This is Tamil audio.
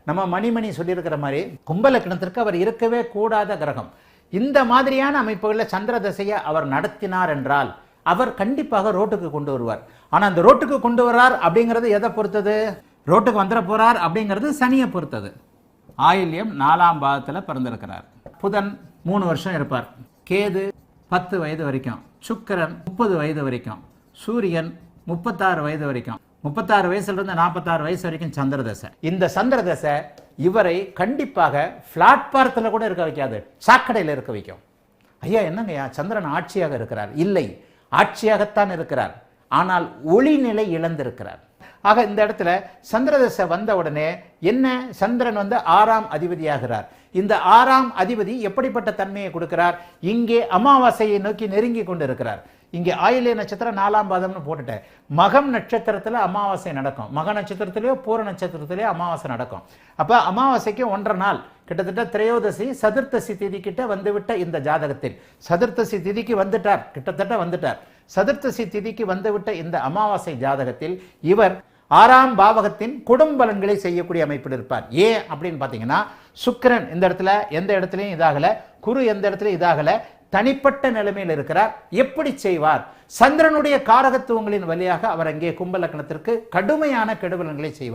நம்ம மணிமணி சொல்லியிருக்கிற மாதிரி கும்பலக்கணத்திற்கு அவர் இருக்கவே கூடாத கிரகம். இந்த மாதிரியான அமைப்புகளில் சந்திர தசையை அவர் நடத்தினார் என்றால் அவர் கண்டிப்பாக ரோட்டுக்கு கொண்டு வருவார். ஆனால் அந்த ரோட்டுக்கு கொண்டு வர்றார் அப்படிங்கிறது எதை பொறுத்தது? ரோட்டுக்கு வந்துட போறார் அப்படிங்கிறது சனியை பொறுத்தது. ஆயில்யம் 4ஆம் பாவத்தில் பிறந்திருக்கிறார். புதன் 3 வருஷம் இருப்பார். கேது 10 வயது வரைக்கும், சுக்கிரன் 30 வயது வரைக்கும், சூரியன் 36 வயது வரைக்கும், 36 வயசுலேருந்து 46 வயசு வரைக்கும் சந்திர தசை. இந்த சந்திர தசை இவரை கண்டிப்பாக பிளாட்பாரத்தில் கூட இருக்க வைக்காது, சாக்கடையில் இருக்க வைக்கும். ஐயா என்னங்கய்யா சந்திரன் ஆட்சியாக இருக்கிறார்? இல்லை, ஆட்சியாகத்தான் இருக்கிறார், ஆனால் ஒளிநிலை இழந்திருக்கிறார். ஆக இந்த இடத்துல சந்திரதசை வந்த உடனே என்ன, சந்திரன் 6ஆம் அதிபதியாகிறார். இந்த 6ஆம் அதிபதி எப்படிப்பட்ட தன்மையை கொடுக்கிறார்? இங்கே அமாவாசையை நோக்கி நெருங்கி கொண்டு இருக்கிறார். இங்கே ஆயில்ய நட்சத்திரம் 4ஆம் பாதம்னு போட்டுட்டேன். மகம் நட்சத்திரத்தில் அமாவாசை நடக்கும், மக நட்சத்திரத்திலேயோ பூர நட்சத்திரத்திலேயோ அமாவாசை நடக்கும். அப்போ அமாவாசைக்கு 1.5 நாள், கிட்டத்தட்ட திரையோதசி சதுர்த்தசி திதி கிட்ட வந்துவிட்ட இந்த ஜாதகத்தில், சதுர்த்தசி திதிக்கு வந்துட்டார், கிட்டத்தட்ட வந்துட்டார். சதுர்த்தசி திதிக்கு வந்துவிட்ட இந்த அமாவாசை ஜாதகத்தில் இவர் 6ஆம் பாவகத்தின் குடும்பலன்களை செய்யக்கூடிய அமைப்பில் இருப்பார். ஏன் அப்படின்னு பார்த்தீங்கன்னா, சுக்கிரன் இந்த இடத்துல எந்த இடத்துலையும் இதாகல, குரு எந்த இடத்துலையும் இதாகல, தனிப்பட்ட நிலைமையில் இருக்கிறார். எப்படி செய்வார்? சந்திரனுடைய காரகத்துவங்களின் வழியாக அவர் அங்கே கும்பலக்கணத்திற்கு கடுமையான கெடுபலன்களை செய்வார்.